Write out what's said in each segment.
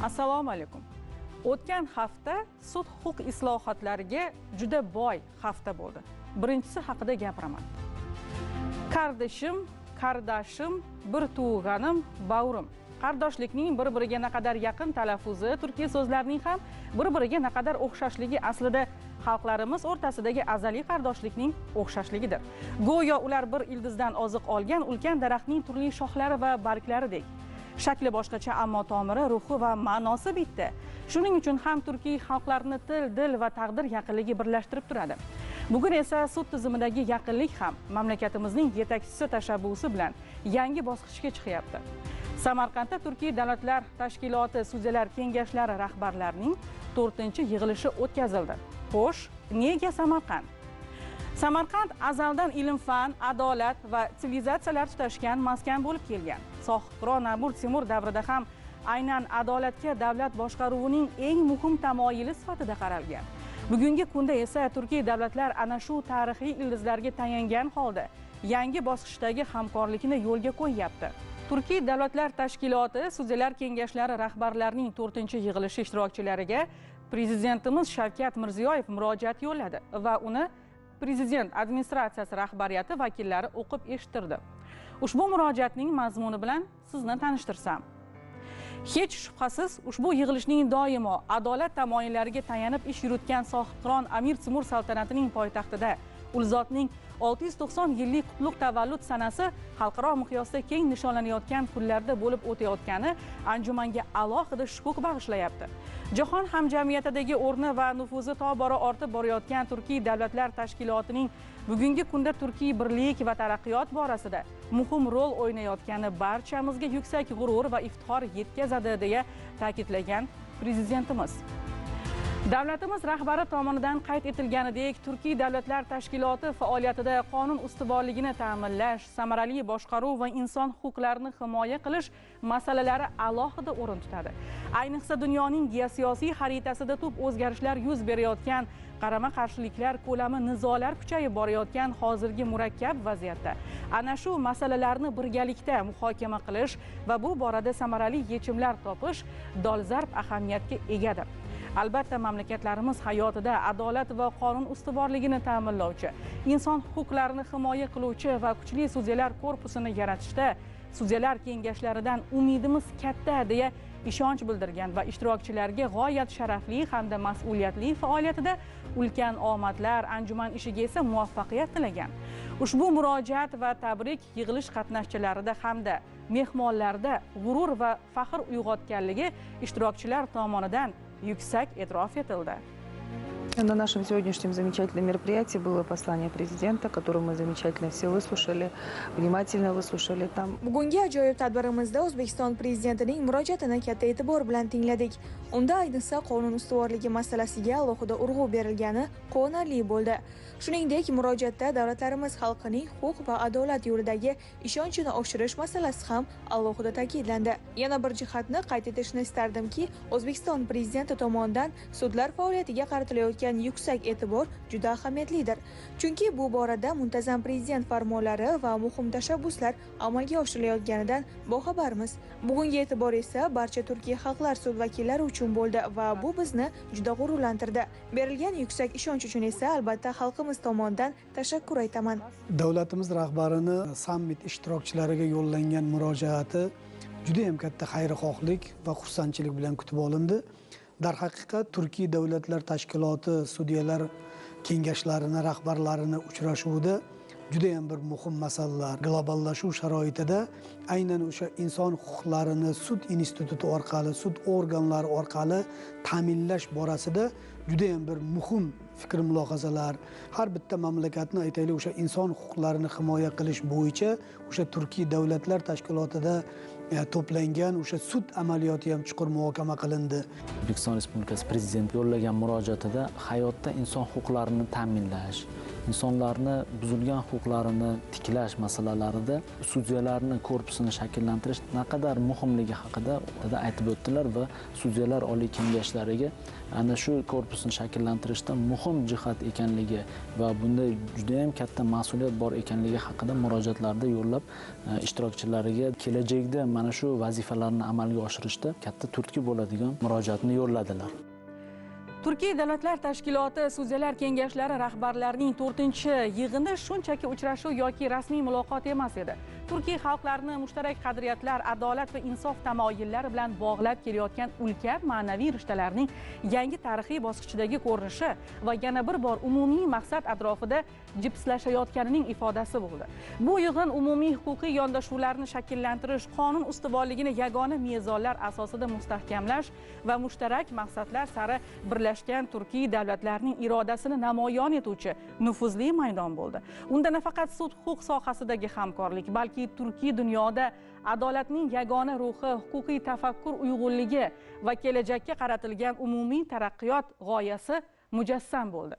Assalomu alaykum. O'tgan hafta sud huquq islohotlariga juda boy hafta bo'ldi. Birinchisi haqida gapiraman. Qardashim, bir tug'anim, bavrim. Qardoshlikning bir-biriga naqadar yaqin talaffuzi, turkiy so'zlarning ham bir-biriga naqadar o'xshashligi aslida xalqlarimiz o'rtasidagi azaliy qardoshlikning o'xshashligidir. Go'yo ular bir ildizdan oziq olgan ulkan daraxtning turli shoxlari va barglaridek. Shakli boshqacha, ammo tomiri, ruhi va ma'nosi bitta. Shuning uchun ham turkiy xalqlarni til, dil va taqdir yaqinligi birlashtirib turadi. Bugun esa sud tizimidagi yaqinlik ham mamlakatimizning yetakchisi tashabbusi bilan yangi bosqichga chiqyapti. Samarqandda Turkiy davlatlar tashkiloti sudyalar kengashlari rahbarlarining 4-yig'ilishi o'tkazildi. Xo'sh, nega Samarqand? Samarqand azaldan ilm-fan, adolat va sivilizatsiyalar tutashgan maskan bo'lib kelgan. Sohibqiron Amir Temur davrida ham aynan adolatga davlat boshqaruvining eng muhim tamoyili sifatida qaralgan. Bugungi kunda esa Turkiy davlatlar ana shu tarixiy ildizlarga tayangan holda yangi bosqichdagi hamkorlikni yo'lga qo'yyapti. Turkiy davlatlar tashkiloti sudyalar kengashlari rahbarlarining 4-yig'ilishi ishtirokchilariga Prezidentimiz Shavkat Mirziyoyev murojaat yo'lladi va uni Prezident administratsiyasi rahbariyati vakillari o'qib eshittirdi. Ushbu murojaatning mazmuni bilan sizni tanishtirsam. Hech shubhasiz, ushbu yig'ilishning doimo adolat tamoyillariga tayanib ish yuritgan sohibqiron Amir Temur saltanatining poytaxtida Ulzotning 690 yillik qutlug' tavallud sanasi xalqaro miqyosda keng nishonlanayotgan kunlarda bo'lib o'tayotgani anjumanga alohida shukuh bag'ishlayapti. Jahon hamjamiyatidagi o'rni va nufuzi tobora ortib borayotgan Turkiy davlatlar tashkilotining bugungi kunda Turkiy birlik va taraqqiyot borasida muhim rol o'ynayotgani barchamizga yuksak g'urur va iftixor yetkazadi deya ta'kidlagan Prezidentimiz. Davlatimiz rahbari tomonidan qayd etilganidek, Turkiy davlatlar tashkiloti faoliyatida qonun ustuvorligini ta'minlash, samarali boshqaruv va inson huquqlarini himoya qilish masalalari alohida o'rin tutadi. Ayniqsa dunyoning geosiyosiy xaritasida tub o'zgarishlar yuz berayotgan, qarama-qarshiliklar ko'lami, nizolar kuchayib borayotgan hozirgi murakkab vaziyatda ana shu masalalarni birgalikda muhokama qilish va bu borada samarali yechimlar topish dolzarb ahamiyatga egadir. Albatta, mamlakatlarimiz hayotida adolat va qonun ustuvorligini ta'minlovchi, inson huquqlarini himoya qiluvchi va kuchli sudyalar korpusini yaratishda sudyalar kengashlaridan umidimiz katta deya ishonch bildirgan va ishtirokchilarga g'oyat sharafli hamda mas'uliyatli faoliyatida ulkan omadlar, anjuman ishiga esa muvaffaqiyat tilagan. Ushbu murojaat va tabrik yig'ilish qatnashchilarida hamda mehmonlarda g'urur va faxr uyg'otganligi ishtirokchilar tomonidan yuksak e'tirof etildi. На нашем сегодняшнем замечательном мероприятии было послание президента, которое мы замечательно все выслушали, внимательно выслушали там. Bugungi ajoyib tadbirimizda O'zbekiston prezidentining murojaatini katta e'tibor bilan tingladik. Unda ayniqsa qonun ustuvorligi masalasiga alohida urg'u berilgani quvonarli bo'ldi. Shuningdek, murojaatda davlatlarimiz xalqining huquq va adolat yo'lidagi ishonchini oshirish masalasi ham alohida ta'kidlandi. Yana bir jihatni qayd etishni istardim-ki, O'zbekiston prezidenti tomonidan sudlar faoliyatiga qaratilayotgan yuksak e'tibor juda ahamiyatlidir. Chunki bu borada muntazam prezident farmonlari va muhim tashabbuslar amalga oshirilayotganidan boxabarmiz. Bugungi e'tibor esa barcha Turkiy xalqlar sud vakillari uchun bo'ldi va bu bizni juda g'ururlantirdi. Berilgan yuksak ishonch uchun esa albatta xalqimiz tomonidan tashakkur aytaman. Davlatimiz rahbarini sammit ishtirokchilariga yo'llangan murojaati juda ham katta xayrixohlik va xursandchilik bilan kutib olindi. Darhaqiqat Turkiy davlatlar tashkiloti sudyalar kengashlarini rahbarlarini uchrashuvida juda ham bir muhim masalalar, globallashuv sharoitida aynan o'sha inson huquqlarini sud instituti orqali, sud organlari orqali ta'minlash borasida juda ham bir muhim fikr mulohazalar, har bitta mamlakatni aytaylik o'sha inson huquqlarini himoya qilish bo'yicha o'sha Turkiy davlatlar tashkilotida to'plangan o'sha sud amaliyoti ham chuqur muhokama qilindi. O'zbekiston Respublikasi prezidenti yo'llagan murojaatida hayotda inson huquqlarini ta'minlash, insonlarni buzilgan huquqlarini tiklash masalalarida sudyalarni korpusini shakllantirish naqadar muhimligi haqida aytib o'tdilar va sudyalar oliy kengashlariga ana shu korpusni shakllantirishda muhim jihat ekanligi va bunda juda ham katta mas'uliyat bor ekanligi haqida murojaatlarda yo'llab ishtirokchilariga kelajakda mana shu vazifalarni amalga oshirishda katta turtki bo'ladigan murojaatni yo'lladilar. Turkiy Davlatlar Tashkiloti Sudyalar kengashlari rahbarlarining 4-yig'ini shunchaki uchrashuv yoki rasmiy muloqot emas edi. Turkiy xalqlarini mushtarak qadriyatlar, adolat va insof tamoyillari bilan bog'lab kelayotgan ulkan ma'naviy rishtalarning yangi tarixiy bosqichidagi ko'rinishi va yana bir bor umumiy maqsad atrofida jipslashayotganining ifodasi bo'ldi. Bu yig'in umumiy huquqiy yondashuvlarni shakllantirish, qonun ustuvorligini yagona mezonlar asosida mustahkamlash va mushtarak maqsadlar sari birlashgan Turkiy davlatlarning irodasini namoyon etuvchi nufuzli maydon bo'ldi. Unda nafaqat sud huquq sohasidagi hamkorlik, balki Turkiy dunyoda adolatning yagona ruhi, huquqiy tafakkur uyg'unligi va kelajakka qaratilgan umumiy taraqqiyot g'oyasi mujassam bo'ldi.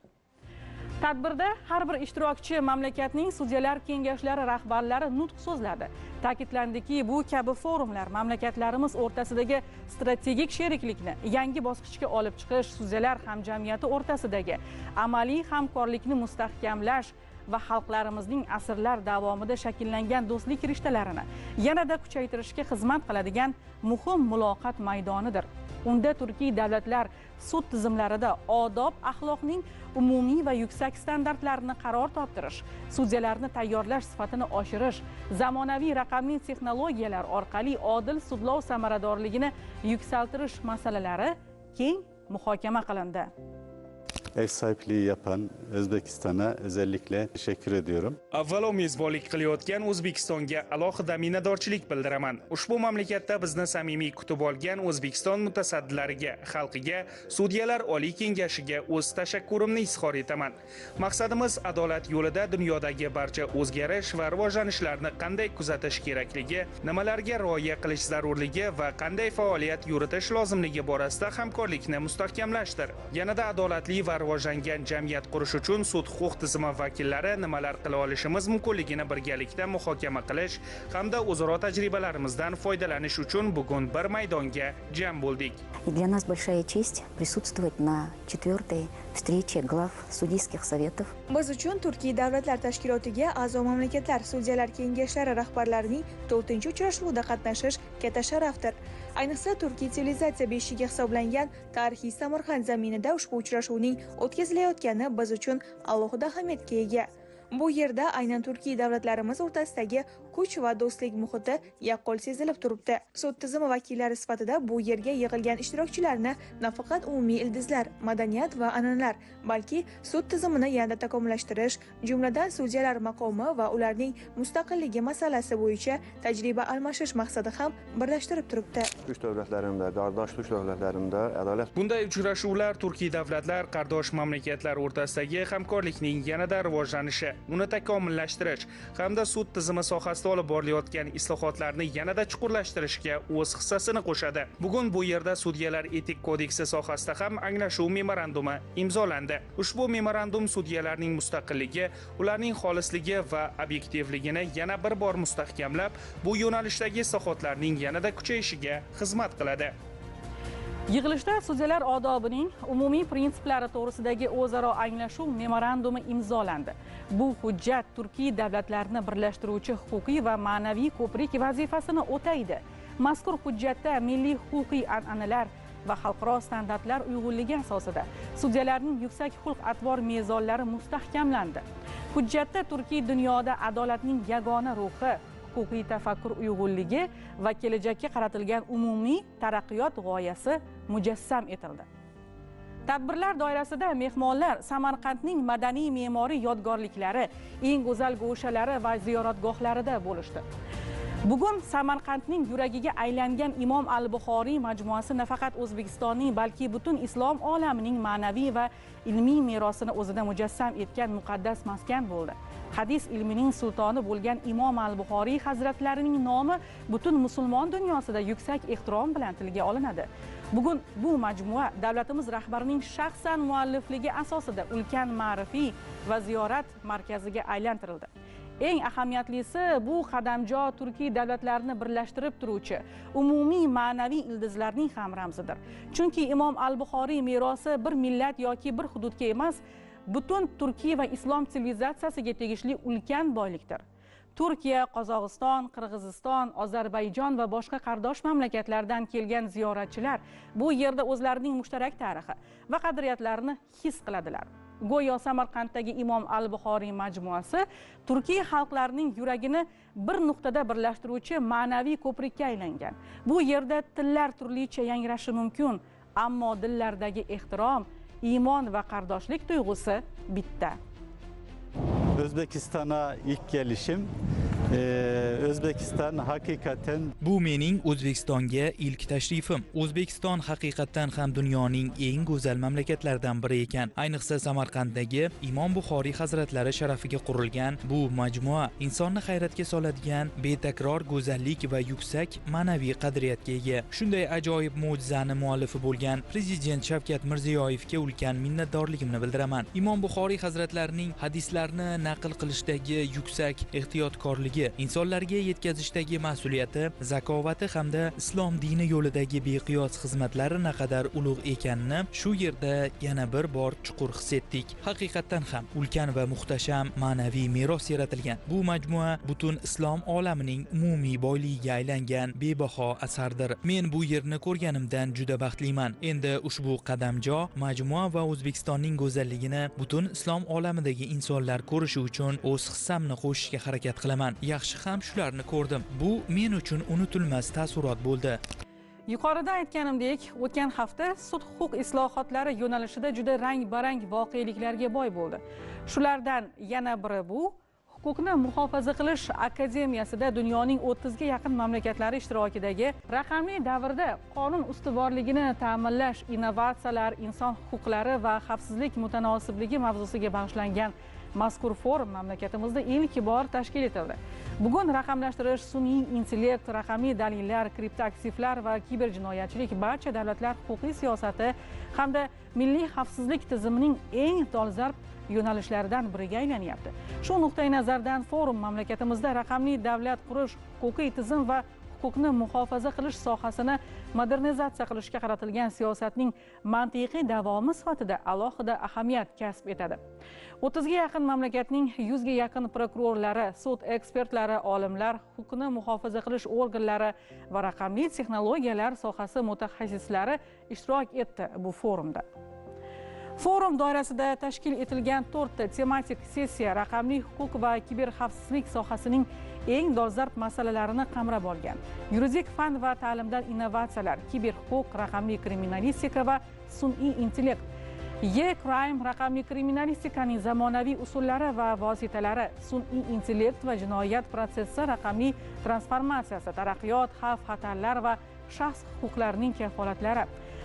Tadbirda har bir ishtirokchi mamlakatning sudyalar kengashlari rahbarlari nutq so'zladi. Ta'kidlandiki, bu kabi forumlar mamlakatlarimiz o'rtasidagi strategik sheriklikni yangi bosqichga olib chiqish, sudyalar hamjamiyati o'rtasidagi amaliy hamkorlikni mustahkamlash va xalqlarimizning asrlar davomida shakllangan do'stlik rishtalarini yanada kuchaytirishga xizmat qiladigan muhim muloqot maydonidir. Unda Turkiy davlatlar sud tizimlarida odob, axloqning umumiy va yuksak standartlarini qaror toptirish, sudyalarni tayyorlash sifatini oshirish, zamonaviy raqamli texnologiyalar orqali odil sudlov samaradorligini yuksaltirish masalalari keng muhokama qilindi. Ev sahipliği yapan Özbekistan'a özellikle teşekkür ediyorum. Avvalo mezbonlik qilayotgan O'zbekistonga alohida minnatdorchilik bildiraman. Ushbu mamlakatda bizni samimiy kutib olgan O'zbekiston mutasaddilariga, xalqiga, sudyalar oliy kengashiga o'z tashakkurimni izhor etaman. Maqsadimiz adolat yo'lida dunyodagi barcha o'zgarish va rivojlanishlarni qanday kuzatish kerakligi, nimalarga rioya qilish zarurligi va qanday faoliyat yuritish lozimligi borasida hamkorlikni mustahkamlashdir. Yanada adolatli va rivojlangan jamiyat qurish uchun sud huquq tizimi vakillari nimalar qila olishimiz mumkinligini birgalikda muhokama qilish hamda o'zaro tajribalarimizdan foydalanish uchun bugun bir maydonga jam bo'ldik. Для нас большая честь присутствовать на 4-й встрече глав судейских советов. Biz uchun Turkiy Davlatlar Tashkilotiga a'zo mamlakatlar sudyalar kengashlari rahbarlarining 4-uchrashuvida qatnashish katta sharafdir. Ayniqsa Turkiy sivilizatsiya beshigi hisoblangan tarixiy Samarqand zaminida ushbu uchrashuvning o'tkazilayotgani biz uchun alohida ahamiyatga ega. Bu yerda aynan Turkiy davlatlarimiz o'rtasidagi kuch va do'stlik muhiti yaqqol sezilib turibdi. Sud tizimi vakillari sifatida bu yerga yig'ilgan ishtirokchilarni nafaqat umumiy ildizlar, madaniyat va an'analar, balki sud tizimini yanada takomillashtirish, jumladan sudyalar maqomi va ularning mustaqilligi masalasi bo'yicha tajriba almashish maqsadi ham birlashtirib turibdi. Uch davlatlarimda, qardosh uch davlatlarimda adolat. Bunday uchrashuvlar Turkiy davlatlar qardosh mamlakatlar o'rtasidagi hamkorlikning yanada rivojlanishi, uni takomillashtirish hamda sud tizimi sohasida olib borilayotgan islohotlarni yanada chuqurlashtirishga o'z hissasini qo'shadi. Bugun bu yerda sudyalar etik kodeksi sohasida ham anglashuv memorandumi imzolandi. Ushbu memorandum sudyalarning mustaqilligi, ularning xolisligi va obyektivligini yana bir bor mustahkamlab, bu yo'nalishdagi islohotlarning yanada kuchayishiga xizmat qiladi. Yig'ilishda sudyalar odobining umumiy prinsiplari to'g'risidagi o'zaro anglashuv memorandumi imzolandi. Bu hujjat Turkiy davlatlarini birlashtiruvchi huquqiy va ma'naviy ko'prik vazifasini o'taydi. Mazkur hujjatda milliy huquqiy an'analar va xalqaro standartlar uyg'unligi asosida sudyalarning yuksak xulq-atvor mezonlari mustahkamlandi. Hujjatda Turkiy dunyoda adolatning yagona ruhi, huquqiy tafakkur uyg'unligi va kelajakka qaratilgan umumiy taraqqiyot g'oyasi mujassam etildi. Tadbirlar doirasida mehmonlar Samarqandning madaniy me'moriy yodgorliklari, eng go'zal go'shalari va ziyoratgohlarida bo'lishdi. Bugun Samarqandning yuragiga aylangan Imom al-Buxoriy majmuasi nafaqat O'zbekistonning, balki butun islom olamining ma'naviy va ilmiy merosini o'zida mujassam etgan muqaddas maskan bo'ldi. hadis ilmining sultoni bo'lgan Imom al-Buxoriy hazratlarining nomi butun musulmon dunyosida yuksak ehtirom bilan tilga olinadi. Bugun bu majmua davlatimiz rahbarining shaxsan muallifligi asosida ulkan ma'rifiy va ziyorat markaziga aylantirildi. Eng ahamiyatlisi bu qadamjo Turkiy davlatlarini birlashtirib turuvchi umumiy ma'naviy ildizlarning ham ramzidir. Chunki Imom al-Buxoriy merosi bir millat yoki bir hududga emas, butun Turkiy va islom sivilizatsiyasiga tegishli ulkan boylikdir. Turkiya, Qozog'iston, Qirg'iziston, Ozarbayjon va boshqa qardosh mamlakatlardan kelgan ziyoratchilar bu yerda o'zlarining mushtarak tarixi va qadriyatlarini his qiladilar. Go'yo Samarqanddagi Imom al-Buxoriy majmuasi Turkiy xalqlarining yuragini bir nuqtada birlashtiruvchi ma'naviy ko'prikka aylangan. Bu yerda tillar turlicha yangrashi mumkin, ammo dillardagi ehtirom, iymon va qardoshlik tuyg'usi bitta. O'zbekistonga ilk gelişim. O'zbekiston hakikaten bu mening O'zbekistonga ilk tashrifim. O'zbekiston haqiqatan ham dunyoning eng go'zal mamlakatlaridan biri ekan. Ayniqsa Samarqanddagi Imom Buxoriy hazratlari sharafiga qurilgan bu majmua insonni hayratga soladigan betakror go'zallik va yuksak ma'naviy qadriyatga ega. Shunday ajoyib mo'jizani muallifi bo'lgan Prezident Shavkat Mirziyoyevga ulkan minnatdorligimni bildiraman. Imom Buxoriy hazratlarining hadislarni naql qilishdagi yuksak ehtiyotkorligi, insonlarga yetkazishdagi mas'uliyati, zakovati hamda islom dini yo'lidagi beqiyos xizmatlari naqadar ulug' ekanini shu yerda yana bir bor chuqur his etdik. Haqiqatan ham ulkan va muhtasham ma'naviy meros yaratilgan. Bu majmua butun islom olamining umumiy boyligiga aylangan bebaho asardir. Men bu yerni ko'rganimdan juda baxtliman. Endi ushbu qadamjo majmua va O'zbekistonning go'zalligini butun islom olamidagi insonlar ko'rishi uchun o'z hissamni qo'shishga harakat qilaman. Yaxshi ham shularni ko'rdim. Bu men uchun unutilmas taassurot bo'ldi. Yuqorida aytganimdek, o'tgan hafta sud huquq islohotlari yo'nalishida juda rang-barang voqeliklarga boy bo'ldi. Shulardan yana biri bu Huquqni muhofaza qilish akademiyasida dunyoning 30 ga yaqin mamlakatlari ishtirokidagi raqamli davrda qonun ustuvorligini ta'minlash, innovatsiyalar, inson huquqlari va xavfsizlik mutanosibligi mavzusiga bag'ishlangan mazkur forum mamlakatimizda ilk bor tashkil etildi. Bugun raqamlashtirish, sun'iy intellekt, raqamli dalillar, kriptoaktivlar va kiberjinoyatchilik barcha davlatlar huquqiy siyosati hamda milliy xavfsizlik tizimining eng dolzarb yo'nalishlaridan biriga aylanyapti. Shu nuqtai nazardan forum mamlakatimizda raqamli davlat qurish, huquqiy tizim va huquqni muhofaza qilish sohasini modernizatsiya qilishga qaratilgan siyosatning mantiqiy davomi sifatida alohida ahamiyat kasb etadi. 30 ga yaqin mamlakatning 100 ga yaqin prokurorlari, sud ekspertlari, olimlar, huquqni muhofaza qilish organlari va raqamli texnologiyalar sohasi mutaxassislari ishtirok etdi bu forumda. Forum doirasida tashkil etilgan 4 ta tematik sessiya raqamli huquq va kiberxavfsizlik sohasining eng dolzarb masalalarini qamrab olgan. Yuridik fan va ta'limdan innovatsiyalar, kiberhuquq, raqamli kriminalistika va sun'iy intellekt, E-crime raqamli kriminalistikaning zamonaviy usullari va vositalari, sun'iy intellekt va jinoyat protsessi raqamli transformatsiyasi, taraqqiyot, xavf-xatarlar va shaxs huquqlarining kafolatlari,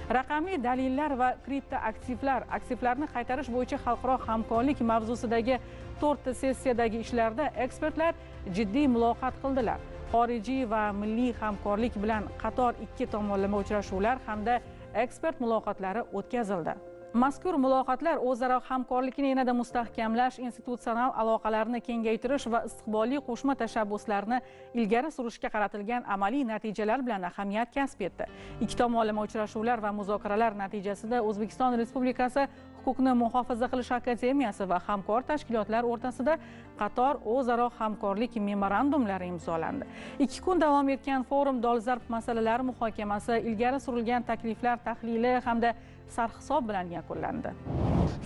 raqamli dalillar va kriptoaktivlar, aktivlarni qaytarish bo'yicha xalqaro hamkorlik mavzusidagi 4 ta sessiyadagi ishlarda ekspertlar jiddiy muloqot qildilar. Xorijiy va milliy hamkorlik bilan qator 2 tomonlama uchrashuvlar hamda ekspert muloqotlari o'tkazildi. Mazkur muloqotlar o'zaro hamkorlikni yanada mustahkamlash, institutsional aloqalarni kengaytirish va istiqbolli qo'shma tashabbuslarni ilgari surishga qaratilgan amaliy natijalar bilan ahamiyat kasb etdi. 2 tomonlama uchrashuvlar va muzokaralar natijasida O'zbekiston Respublikasi Huquqni muhofaza qilish akademiyasi va hamkor tashkilotlar o'rtasida qator o'zaro hamkorlik memorandumlari imzolandi. 2 kun davom etgan forum dolzarb masalalar muhokamasi, ilgari surilgan takliflar tahlili hamda sarhisob bilan yakunlandi.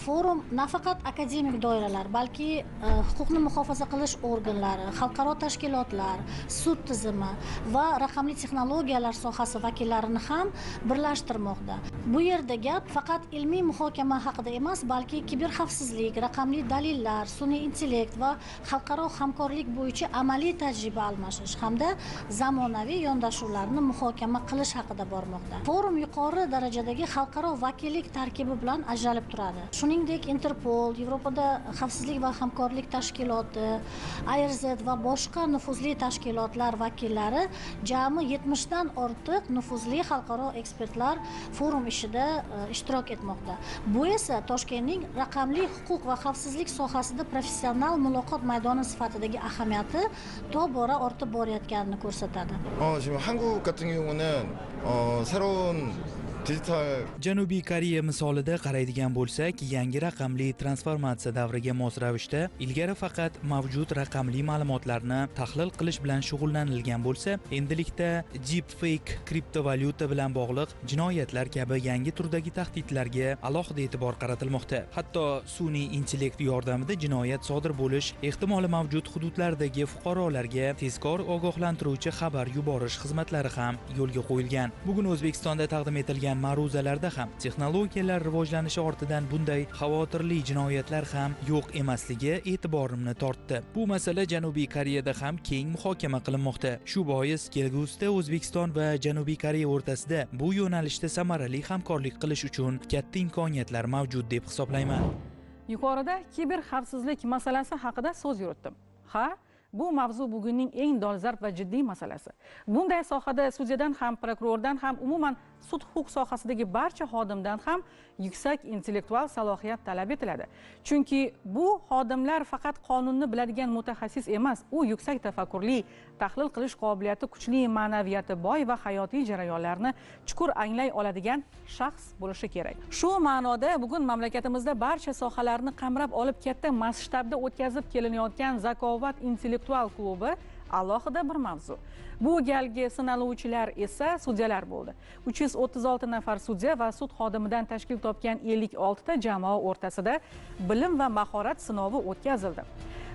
Forum nafaqat akademik doiralar, balki huquqni muhofaza qilish organlari, xalqaro tashkilotlar, sud tizimi va raqamli texnologiyalar sohasi vakillarini ham birlashtirmoqda. Bu yerda gap faqat ilmiy muhokama haqida emas, balki kiberxavfsizlik, raqamli dalillar, sun'iy intellekt va xalqaro hamkorlik bo'yicha amaliy tajriba almashish hamda zamonaviy yondashuvlarni muhokama qilish haqida bormoqda. Forum yuqori darajadagi xalqaro vakillik tarkibi bilan ajralib turadi. shuningdek Interpol, Yevropada xavfsizlik va hamkorlik tashkiloti, IRZ va boshqa nufuzli tashkilotlar vakillari jami 70 dan ortiq nufuzli xalqaro ekspertlar forum ishida ishtirok etmoqda. Bu esa Toshkentning raqamli huquq va xavfsizlik sohasida professional muloqot maydoni sifatidagi ahamiyati tobora ortib borayotganini ko'rsatadi. 지금 한국 같은 경우는 새로운 Janubiy Koreya misolida qaraydigan bo'lsak, yangi raqamli transformatsiya davriga mos ravishda ilgari faqat mavjud raqamli ma'lumotlarni tahlil qilish bilan shug'ullanilgan bo'lsa, endilikda deepfake, kriptovalyuta bilan bog'liq jinoyatlar kabi yangi turdagi tahdidlarga alohida e'tibor qaratilmoqda. Hatto sun'iy intellekt yordamida jinoyat sodir bo'lish ehtimoli mavjud hududlardagi fuqarolarga tezkor ogohlantiruvchi xabar yuborish xizmatlari ham yo'lga qo'yilgan. Bugun O'zbekistonda taqdim etilgan ma'ruzalarda ham texnologiyalar rivojlanishi ortidan bunday xavotirli jinoyatlar ham yo'q emasligi e'tiborimni tortdi. Bu masala Janubiy Koreyada ham keng muhokama qilinmoqda. Shu bois kelgusida O'zbekiston va Janubiy Koreya o'rtasida bu yo'nalishda samarali hamkorlik qilish uchun katta imkoniyatlar mavjud deb hisoblayman. Yuqorida kiber xavfsizlik masalasi haqida so'z yuritdim. Bu mavzu bugunning eng dolzarb va jiddiy masalasi. Bunday sohada sudyadan ham, prokurordan ham, umuman sud huquq sohasidagi barcha xodimdan ham yuksak intellektual salohiyat talab etiladi. Chunki bu xodimlar faqat qonunni biladigan mutaxassis emas, u yuksak tafakkurli, tahlil qilish qobiliyati kuchli, ma'naviyati boy va hayotiy jarayonlarni chuqur anglay oladigan shaxs bo'lishi kerak. Shu ma'noda bugun mamlakatimizda barcha sohalarni qamrab olib katta masshtabda o'tkazib kelinayotgan Zakovat intellektual klubi alohida bir mavzu. Bu galgi sinaluvchilar esa sudyalar bo'ldi. 336 nafar sudya va sud xodimidan tashkil topgan 56 ta jamoa o'rtasida bilim va mahorat sinovi o'tkazildi.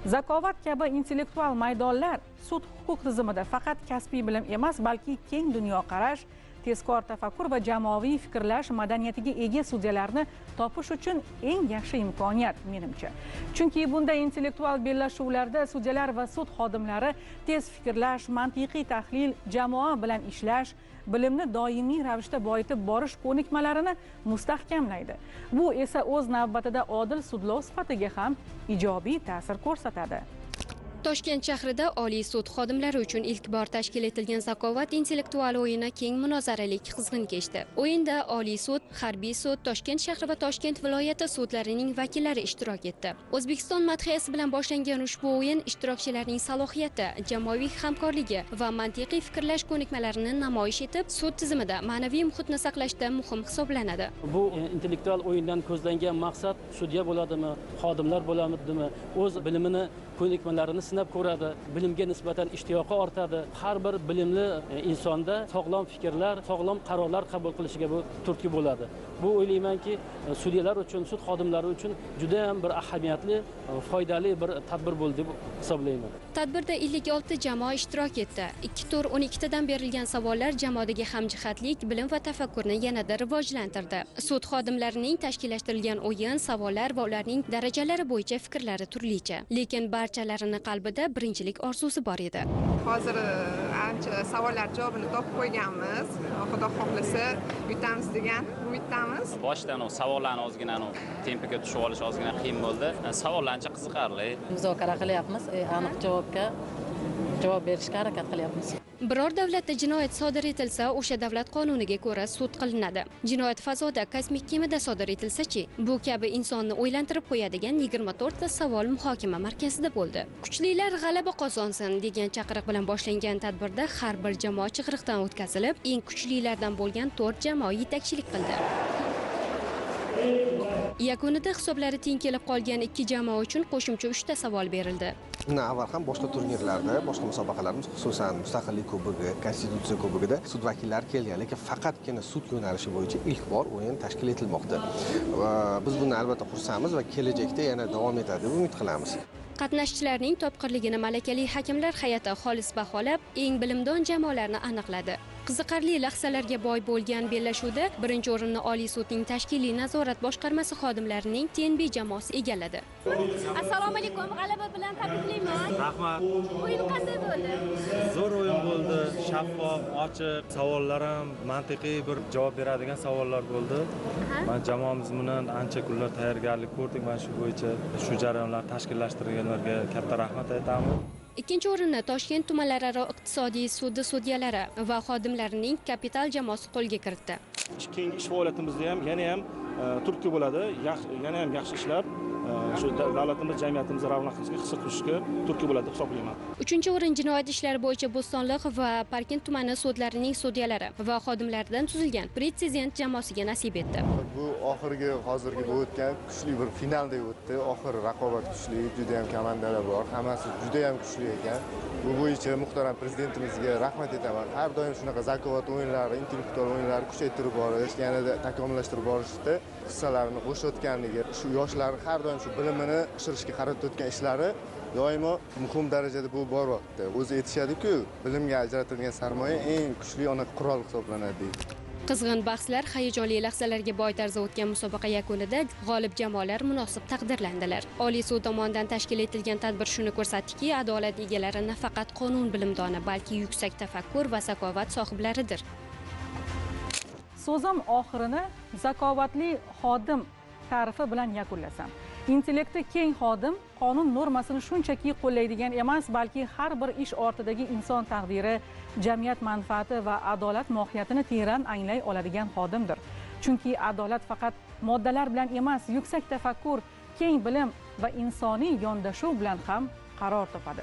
Zakovat kabi intellektual maydonlar sud huquq tizimida faqat kasbiy bilim emas, balki keng dunyoqarash, tezkor tafakkur va jamoaviy fikrlash madaniyatiga ega sudyalarni topish uchun eng yaxshi imkoniyat menimcha. Chunki bunday intellektual bellashuvlarda sudyalar va sud xodimlari tez fikrlash, mantiqiy tahlil, jamoa bilan ishlash, bilimni doimiy ravishda boyitib borish ko'nikmalarini mustahkamlaydi. Bu esa o'z navbatida odil sudlov sifatiga ham ijobiy ta'sir ko'rsatadi. Toshkent shahrida Oliy sud xodimlari uchun ilk bor tashkil etilgan Zakovat intellektual o'yini keng munozaralik qizg'in kechdi. O'yinda Oliy sud, Harbiy sud, Toshkent shahri va Toshkent viloyati sudlarining vakillari ishtirok etdi. O'zbekiston madhiyasi bilan boshlangan ushbu o'yin ishtirokchilarning salohiyati, jamoaviy hamkorligi va mantiqiy fikrlash ko'nikmalarini namoyish etib, sud tizimida ma'naviy muhitni saqlashda muhim hisoblanadi. Bu intellektual o'yindan ko'zlangan maqsad sudya bo'ladimi, xodimlar bo'ladimi, o'z bilimini, ko'nikmalarini sinab ko'radi, bilimga nisbatan ishtiyoqi ortadi. Har bir bilimli insonda sog'lom fikrlar, sog'lom qarorlar qabul qilishiga bu turtki bo'ladi. Bu o'ylaymanki, sudyalar uchun, sud xodimlari uchun juda ham bir ahamiyatli, foydali bir tadbir bo'ldi deb hisoblayman. Tadbirda 56 jamoa ishtirok etdi. 2 tur 12 tadan berilgan savollar jamoadagi hamjihatlik, bilim va tafakkurni yanada rivojlantirdi. Sud xodimlarining tashkillashtirilgan o'yin, savollar va ularning darajalari bo'yicha fikrlari turlicha, lekin barchalarini qalbida birinchilik orzusi bor edi. Hozir ancha savollar javobini topib qo'yganmiz. Xudo xohlasa yutamiz degan umiddamiz. Boshdan savollarni ozgina tempiga tushib olish ozgina qiyin bo'ldi. Savollar ancha qiziqarli. Muzokara qilyapmiz, aniq javobga javob berishga harakat qilyapmiz. Biror davlatda jinoyat sodir etilsa, o'sha davlat qonuniga ko'ra sud qilinadi. Jinoyat fazoda, kosmik kemada sodir etilsa-chi? Bu kabi insonni o'ylantirib qo'yadigan 24 ta savol muhokama markazida bo'ldi. Kuchlilar g'alaba qozonsin degan chaqiriq bilan boshlangan tadbirda har bir jamoa chig'iriqdan o'tkazilib, eng kuchlilardan bo'lgan 4 jamoa yetakchilik qildi. Yakunida hisoblari teng kelib qolgan 2 jamoa uchun qo'shimcha 3 ta savol berildi. Bundan avval ham boshqa turnirlarda, boshqa musobaqalarimiz, xususan Mustaqillik kubogi, Konstitutsiya kubogida sud vakillari kelgan, lekin faqatgina sud yo'nalishi bo'yicha ilk bor o'yin tashkil etilmoqda. Biz bundan albatta xursandmiz va kelajakda yana davom etadi deb umid qilamiz. Qatnashchilarning topqirligini malakali hakamlar hay'ati xolis baholab, eng bilimdon jamoalarni aniqladi. Qiziqarli lahzalarga boy bo'lgan bellashuvda birinchi o'rinni Oliy sudning tashkiliy nazorat boshqarmasi xodimlarining TNB jamoasi egalladi. Assalomu alaykum, g'alaba bilan tabriklayman. Rahmat. O'yin qanday bo'ldi? Zo'r o'yin bo'ldi, shaffof, ochiq, savollar ham mantiqiy bir javob beradigan savollar bo'ldi. Men jamoamiz bilan ancha kunlar tayyorgarlik ko'rdik. Men shu bo'yicha shu jarayonlarni tashkillashtirganlarga katta rahmat aytaman. Ikkinchi o'rinni Toshkent tumanlararo iqtisodiy sudi sudyalari va xodimlarining kapital jamoasi qo'lga kiritdi. Keyingi ish faoliyatimizda ham yana ham turtki bo'ladi, yana ham yaxshi ishlab shu davlatimiz, jamiyatimizni ravnaqlashga hissa qo'shishga turtki bo'ladi deb hisoblayman. Uchinchi o'rin jinoyat ishlari bo'yicha Bo'stonliq va Parkent tumani sudlarining sudyalari va xodimlaridan tuzilgan Prezident jamoasiga nasib etdi. Bu hozirgi bu o'tgan kuchli bir finaldek o'tdi. Oxiri raqobat kuchli, juda ham komandalar bor. Hammasi juda ham kuchli ekan. Bu bo'yicha muhtaram prezidentimizga rahmat aytaman. Har doim shunaqa zakovat o'yinlari, intellektual o'yinlarni kuchaytirib borish, yanada takomillashtirib borishda hissalarini qo'shayotganligi, shu yoshlar har doim shu bilimini oshirishga qaratayotgan ishlari doimo muhim darajada bu boryapti. O'zi aytishadi-ku, bilimga ajratilgan sarmoya eng kuchli qurol hisoblanadi deydi. Qizg'in bahslar, hayajonli lahzalarga boy tarzda o'tgan musobaqa yakunida g'olib jamoalar munosib taqdirlandilar. Oliy sud tomonidan tashkil etilgan tadbir shuni ko'rsatdiki, adolat egalari nafaqat qonun bilimdoni, balki yuksak tafakkur va zakovat sohiblaridir. So'zim oxirini zakovatli xodim ta'rifi bilan yakunlasam. Intellekti keng xodim qonun normasini shunchaki qo'llaydigan emas, balki har bir ish ortidagi inson taqdiri, jamiyat manfaati va adolat mohiyatini teran anglay oladigan xodimdir. Chunki adolat faqat moddalar bilan emas, yuksak tafakkur, keng bilim va insoniy yondashuv bilan ham qaror topadi.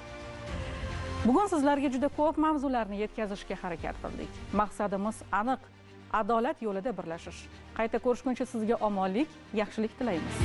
Bugun sizlarga juda ko'p mavzularni yetkazishga harakat qildik. Maqsadimiz aniq, adolat yo'lida birlashish. Qayta ko'rishguncha sizga omonlik, yaxshilik tilaymiz.